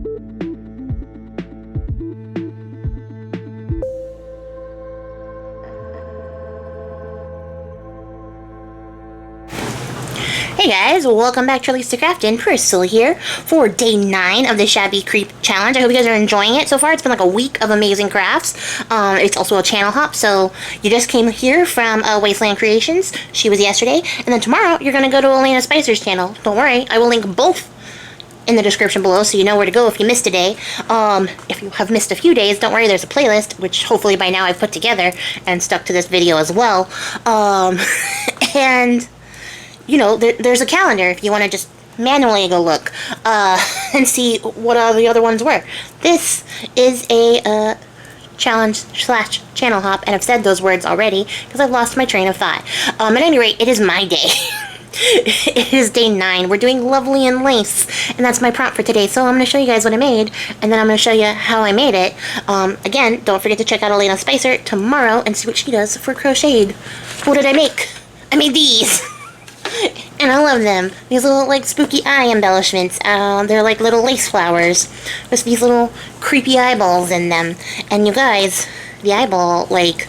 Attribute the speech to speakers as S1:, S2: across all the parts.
S1: Hey guys, welcome back to releasethecraftin. Priscilla here for day 9 of the Shabby Creep Challenge. I hope you guys are enjoying it so far. It's been like a week of amazing crafts. It's also a channel hop, so you just came here from Wasteland Creations. She was yesterday. And then tomorrow, you're going to go to Olena Spicer's channel. Don't worry, I will link both in the description below so you know where to go if you missed a day. If you have missed a few days, don't worry, there's a playlist, which hopefully by now I've put together and stuck to this video as well. And you know, there's a calendar if you want to just manually go look and see what all the other ones were. This is a challenge / channel hop, and I've said those words already because I've lost my train of thought. At any rate, it is my day. It is day 9. We're doing Lovely and Lace, and that's my prompt for today. So I'm going to show you guys what I made, and then I'm going to show you how I made it. Again, don't forget to check out Olena Spicer tomorrow and see what she does for crocheted. What did I make? I made these. And I love them. These little, like, spooky eye embellishments. They're like little lace flowers with these little creepy eyeballs in them. And you guys, the eyeball, like,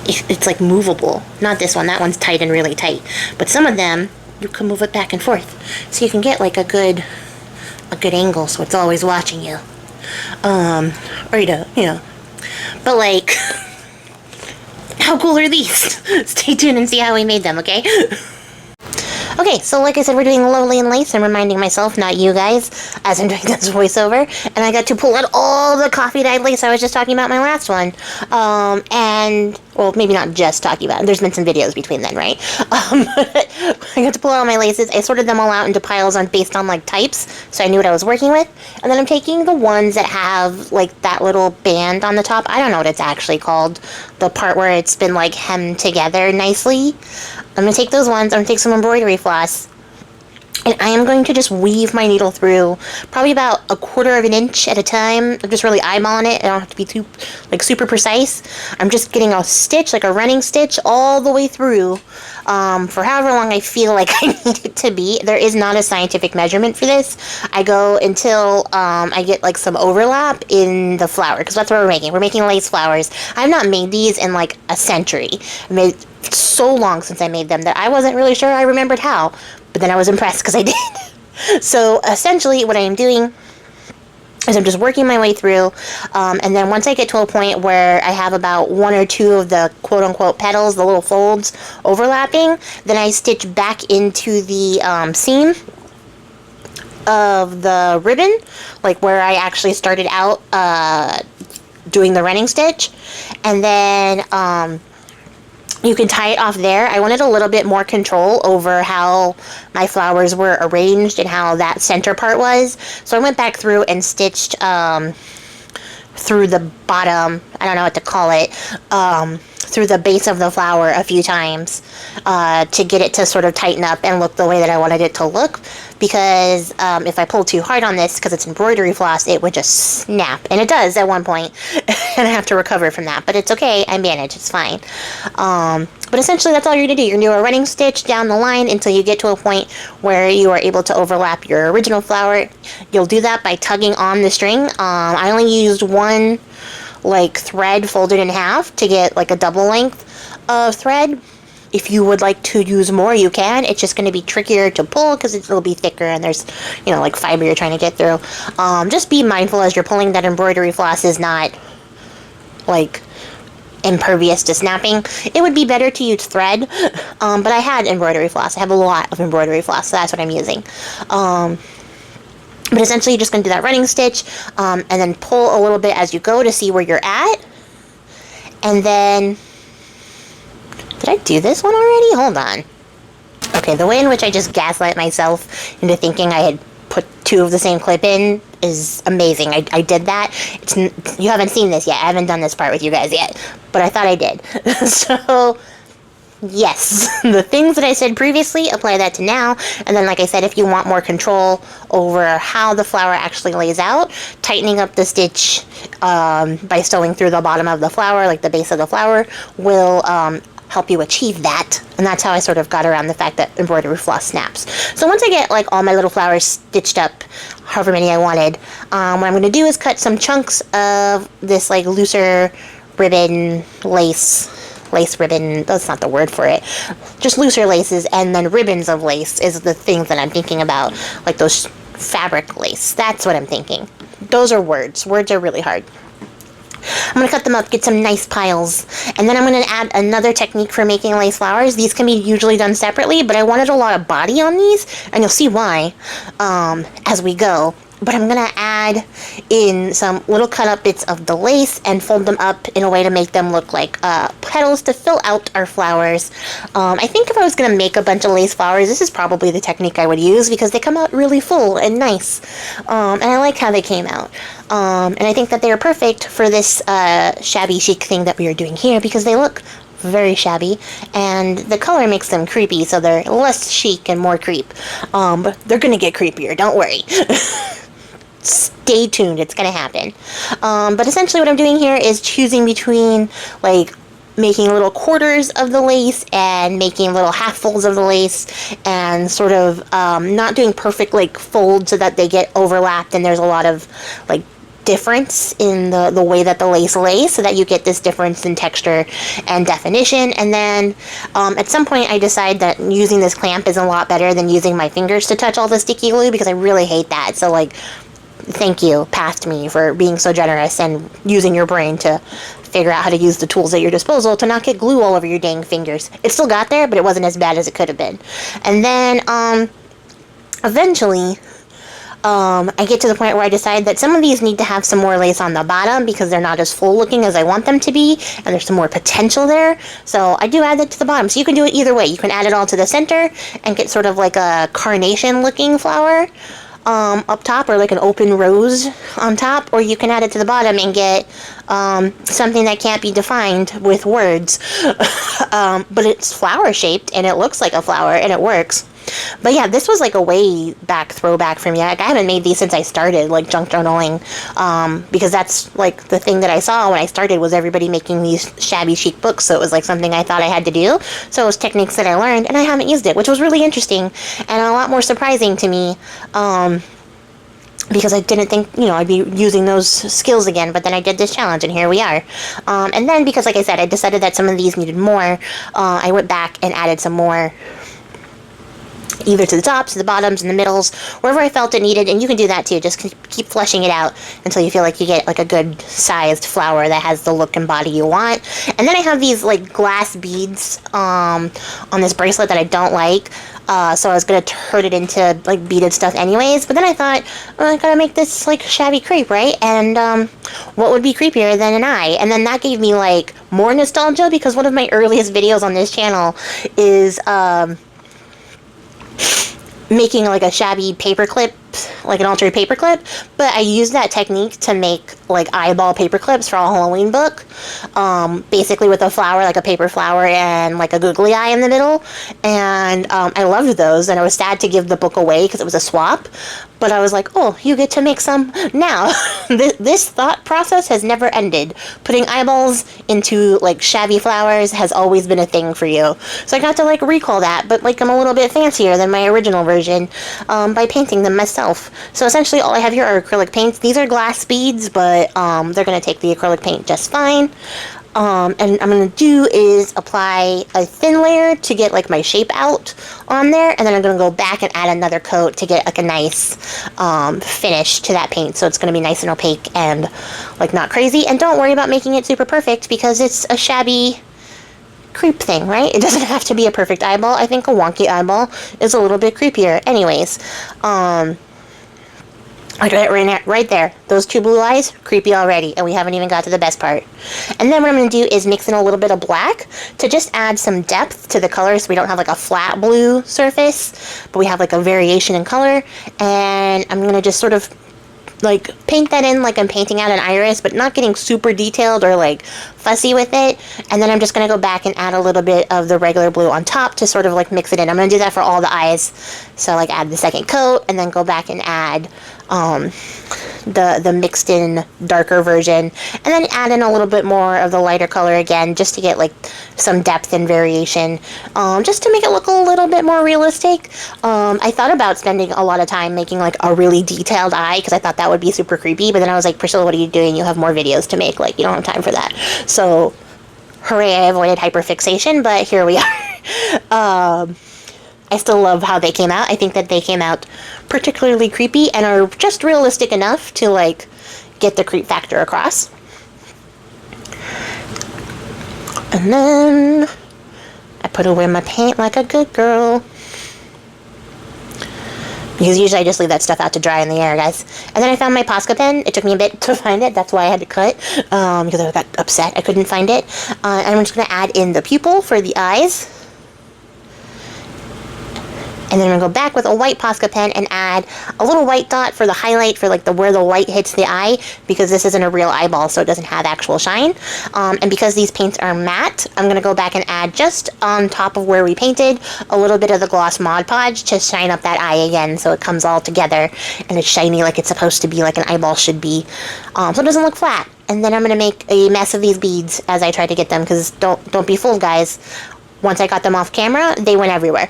S1: it's like movable. Not this one. That one's tight and really tight. But some of them, you can move it back and forth. So you can get, like, a good angle, so it's always watching you. Or, you know. But, like, how cool are these? Stay tuned and see how we made them, okay? Okay, so like I said, we're doing Lovely and Lace. I'm reminding myself, not you guys, as I'm doing this voiceover. And I got to pull out all the coffee-dyed lace I was just talking about in my last one. And, well, maybe not just talking about it. There's been some videos between then, right? I got to pull out all my laces. I sorted them all out into piles based on, like, types, so I knew what I was working with. And then I'm taking the ones that have, like, that little band on the top. I don't know what it's actually called. The part where it's been, like, hemmed together nicely. I'm going to take those ones, I'm going to take some embroidery floss, and I am going to just weave my needle through probably about 1/4 of an inch at a time. I'm just really eyeballing it. I don't have to be too, like, super precise. I'm just getting a stitch, like a running stitch, all the way through for however long I feel like I need it to be. There is not a scientific measurement for this. I go until I get, like, some overlap in the flower, because that's what we're making. We're making lace flowers. I've not made these in, like, a century. I made so long since I made them that I wasn't really sure I remembered how, but then I was impressed because I did. So essentially what I am doing is I'm just working my way through, and then once I get to a point where I have about 1 or 2 of the quote-unquote petals, the little folds, overlapping, then I stitch back into the seam of the ribbon, like where I actually started out doing the running stitch, and then you can tie it off there. I wanted a little bit more control over how my flowers were arranged and how that center part was. So I went back through and stitched through the bottom, I don't know what to call it, through the base of the flower a few times to get it to sort of tighten up and look the way that I wanted it to look. Because if I pull too hard on this, because it's embroidery floss, it would just snap. And it does at one point, and I have to recover from that. But it's okay, I manage, it's fine. But essentially, that's all you're going to do. You're going to do a running stitch down the line until you get to a point where you are able to overlap your original flower. You'll do that by tugging on the string. I only used one, like, thread folded in half to get, like, a double length of thread. If you would like to use more, you can. It's just going to be trickier to pull because it'll be thicker and there's, you know, like, fiber you're trying to get through. Just be mindful as you're pulling that embroidery floss is not, like, impervious to snapping. It would be better to use thread, but I had embroidery floss. I have a lot of embroidery floss, so that's what I'm using. But essentially, you're just going to do that running stitch, and then pull a little bit as you go to see where you're at. And then, did I do this one already? Hold on. Okay, the way in which I just gaslight myself into thinking I had put 2 of the same clip in is amazing. I did that. You haven't seen this yet. I haven't done this part with you guys yet, but I thought I did. So, yes, the things that I said previously, apply that to now. And then, like I said, if you want more control over how the flower actually lays out, tightening up the stitch by sewing through the bottom of the flower, like the base of the flower, will help you achieve that. And that's how I sort of got around the fact that embroidery floss snaps. So once I get, like, all my little flowers stitched up however many I wanted. What I'm going to do is cut some chunks of this like looser ribbon lace ribbon, that's not the word for it, just looser laces, and then ribbons of lace is the thing that I'm thinking about, like those fabric lace. That's what I'm thinking. Those are words. Words are really hard. I'm going to cut them up, get some nice piles, and then I'm going to add another technique for making lace flowers. These can be usually done separately, but I wanted a lot of body on these, and you'll see why as we go. But I'm going to add in some little cut up bits of the lace and fold them up in a way to make them look like petals to fill out our flowers. I think if I was going to make a bunch of lace flowers, this is probably the technique I would use because they come out really full and nice. And I like how they came out. And I think that they are perfect for this shabby chic thing that we are doing here because they look very shabby, and the color makes them creepy, so they're less chic and more creep. But they're going to get creepier, don't worry. Stay tuned, it's gonna happen. But essentially what I'm doing here is choosing between like making little quarters of the lace and making little half folds of the lace, and sort of not doing perfect like folds so that they get overlapped and there's a lot of like difference in the way that the lace lays, so that you get this difference in texture and definition. And then at some point I decide that using this clamp is a lot better than using my fingers to touch all the sticky glue, because I really hate that. So like, thank you, past me, for being so generous and using your brain to figure out how to use the tools at your disposal to not get glue all over your dang fingers. It still got there, but it wasn't as bad as it could have been. And then eventually I get to the point where I decide that some of these need to have some more lace on the bottom because they're not as full looking as I want them to be, and there's some more potential there. So I do add that to the bottom. So you can do it either way. You can add it all to the center and get sort of like a carnation looking flower up top, or like an open rose on top, or you can add it to the bottom and get something that can't be defined with words. But it's flower shaped and it looks like a flower and it works. But yeah, this was like a way back throwback for me. Like, I haven't made these since I started like junk journaling, because that's like the thing that I saw when I started, was everybody making these shabby chic books, so it was like something I thought I had to do. So it was techniques that I learned, and I haven't used it, which was really interesting and a lot more surprising to me, because I didn't think, I'd be using those skills again, but then I did this challenge and here we are. And then, because like I said, I decided that some of these needed more, I went back and added some more, either to the tops, to the bottoms, and the middles, wherever I felt it needed. And you can do that too, just keep fleshing it out until you feel like you get like a good sized flower that has the look and body you want. And then I have these like glass beads on this bracelet that I don't like, so I was gonna turn it into like beaded stuff anyways, but then I thought, I gotta make this like shabby crepe, right? And what would be creepier than an eye? And then that gave me like more nostalgia, because one of my earliest videos on this channel is making like a shabby paperclip, like an altered paperclip, but I used that technique to make like eyeball paper clips for a Halloween book, basically with a flower, like a paper flower and like a googly eye in the middle. And I loved those, and I was sad to give the book away because it was a swap, but I was like, oh, you get to make some now. This thought process has never ended. Putting eyeballs into like shabby flowers has always been a thing for you. So I got to like recall that, but like I'm a little bit fancier than my original version by painting them myself. So essentially all I have here are acrylic paints. These are glass beads, but they're going to take the acrylic paint just fine. And I'm going to do is apply a thin layer to get like my shape out on there, and then I'm going to go back and add another coat to get like a nice finish to that paint, so it's going to be nice and opaque and like not crazy. And don't worry about making it super perfect, because it's a shabby creep thing, right? It doesn't have to be a perfect eyeball. I think a wonky eyeball is a little bit creepier anyways. Right there. Those two blue eyes, creepy already, and we haven't even got to the best part. And then what I'm going to do is mix in a little bit of black to just add some depth to the color, so we don't have like a flat blue surface, but we have like a variation in color. And I'm going to just sort of like paint that in like I'm painting out an iris, but not getting super detailed or like fussy with it. And then I'm just going to go back and add a little bit of the regular blue on top to sort of like mix it in. I'm going to do that for all the eyes. So like add the second coat and then go back and add the mixed in darker version, and then add in a little bit more of the lighter color again, just to get like some depth and variation, just to make it look a little bit more realistic. I thought about spending a lot of time making like a really detailed eye, because I thought that would be super creepy, but then I was like, Priscilla, what are you doing? You have more videos to make, like you don't have time for that. So hooray, I avoided hyperfixation, but here we are. I still love how they came out. I think that they came out particularly creepy and are just realistic enough to like get the creep factor across. And then I put away my paint like a good girl, because usually I just leave that stuff out to dry in the air, guys. And then I found my Posca pen. It took me a bit to find it. That's why I had to cut, because I got upset I couldn't find it. And I'm just going to add in the pupil for the eyes. And then I'm going to go back with a white Posca pen and add a little white dot for the highlight, for like where the light hits the eye, because this isn't a real eyeball, so it doesn't have actual shine. And because these paints are matte, I'm going to go back and add just on top of where we painted a little bit of the gloss Mod Podge to shine up that eye again, so it comes all together and it's shiny like it's supposed to be, like an eyeball should be, so it doesn't look flat. And then I'm going to make a mess of these beads as I try to get them, because don't be fooled, guys. Once I got them off camera, they went everywhere.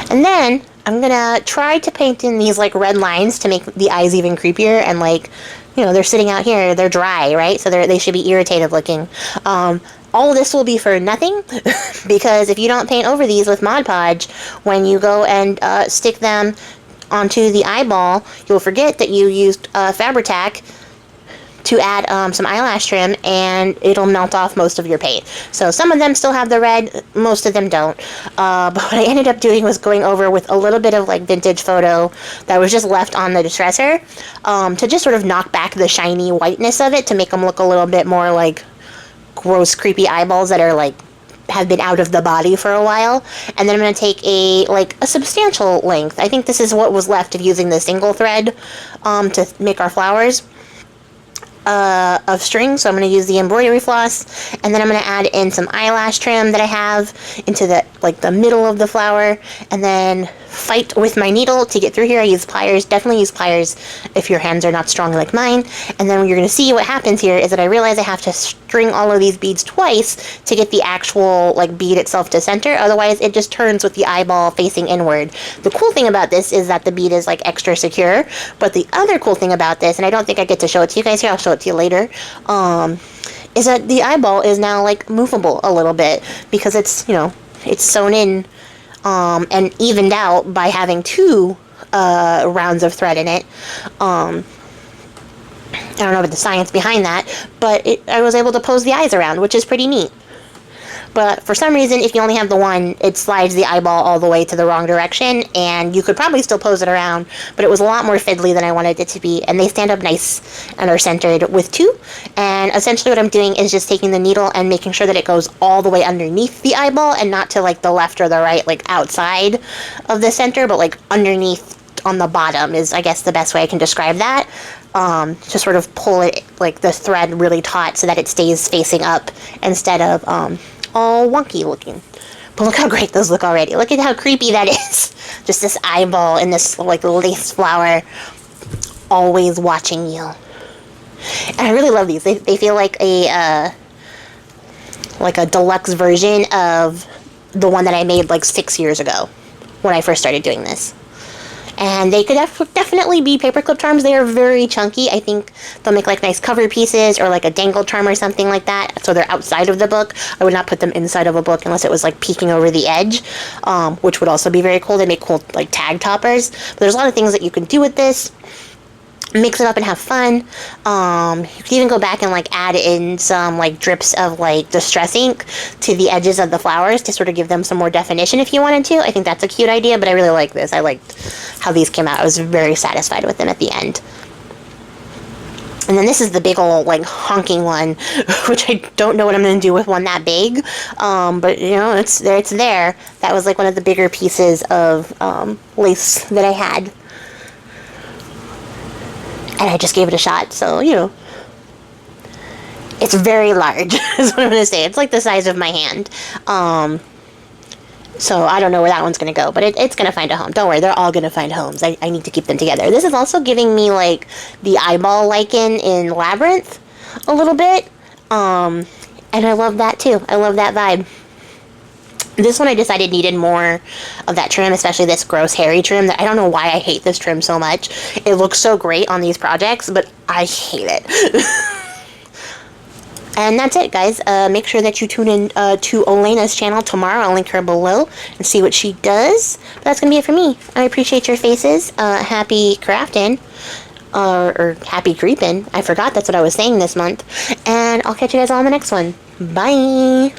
S1: And then I'm gonna try to paint in these like red lines to make the eyes even creepier, and like, you know, they're sitting out here, they're dry, right? So they should be irritated looking. All of this will be for nothing, because if you don't paint over these with Mod Podge, when you go and stick them onto the eyeball, you'll forget that you used Fabri-Tac to add some eyelash trim, and it'll melt off most of your paint. So some of them still have the red, most of them don't. But what I ended up doing was going over with a little bit of like vintage photo that was just left on the distresser, to just sort of knock back the shiny whiteness of it, to make them look a little bit more like gross, creepy eyeballs that are like have been out of the body for a while. And then I'm going to take a substantial length. I think this is what was left of using the single thread to make our flowers. Of string, so I'm going to use the embroidery floss, and then I'm going to add in some eyelash trim that I have into the middle of the flower, and then fight with my needle to get through here. I use pliers. Definitely use pliers if your hands are not strong like mine. And then you're going to see what happens here is that I realize I have to string all of these beads twice to get the actual like bead itself to center. Otherwise, it just turns with the eyeball facing inward. The cool thing about this is that the bead is like extra secure. But the other cool thing about this, and I don't think I get to show it to you guys here, I'll show it to you later, is that the eyeball is now like movable a little bit, because it's, you know, it's sewn in and evened out by having two rounds of thread in it. I don't know about the science behind that, but I was able to pose the eyes around, which is pretty neat. But for some reason, if you only have the one, it slides the eyeball all the way to the wrong direction, and you could probably still pose it around, but it was a lot more fiddly than I wanted it to be, and they stand up nice and are centered with two. And essentially what I'm doing is just taking the needle and making sure that it goes all the way underneath the eyeball, and not to like the left or the right, like outside of the center, but like underneath on the bottom is, I guess, the best way I can describe that. To sort of pull it, like the thread really taut, so that it stays facing up instead of all wonky looking. But look how great those look already. Look at how creepy that is. Just this eyeball in this like lace flower, always watching you. And I really love these. They feel like a deluxe version of the one that I made like 6 years ago when I first started doing this. And they could definitely be paperclip charms. They are very chunky. I think they'll make like nice cover pieces, or like a dangle charm or something like that. So they're outside of the book. I would not put them inside of a book unless it was like peeking over the edge, which would also be very cool. They make cool like tag toppers. But there's a lot of things that you can do with this. Mix it up and have fun. You can even go back and like add in some like drips of like distress ink to the edges of the flowers to sort of give them some more definition if you wanted to. I think that's a cute idea, but I really like this. I liked how these came out. I was very satisfied with them at the end. And then this is the big old like honking one, which I don't know what I'm going to do with one that big. But you know, it's there. That was like one of the bigger pieces of lace that I had. And I just gave it a shot, so, you know, it's very large, is what I'm going to say. It's like the size of my hand. So I don't know where that one's going to go, but it's going to find a home. Don't worry, they're all going to find homes. I need to keep them together. This is also giving me, like, the eyeball lichen in Labyrinth a little bit. And I love that, too. I love that vibe. This one I decided needed more of that trim, especially this gross hairy trim. I don't know why I hate this trim so much. It looks so great on these projects, but I hate it. And that's it, guys. Make sure that you tune in to Olena's channel tomorrow. I'll link her below and see what she does. But that's going to be it for me. I appreciate your faces. Happy crafting. Or happy creeping. I forgot that's what I was saying this month. And I'll catch you guys all on the next one. Bye!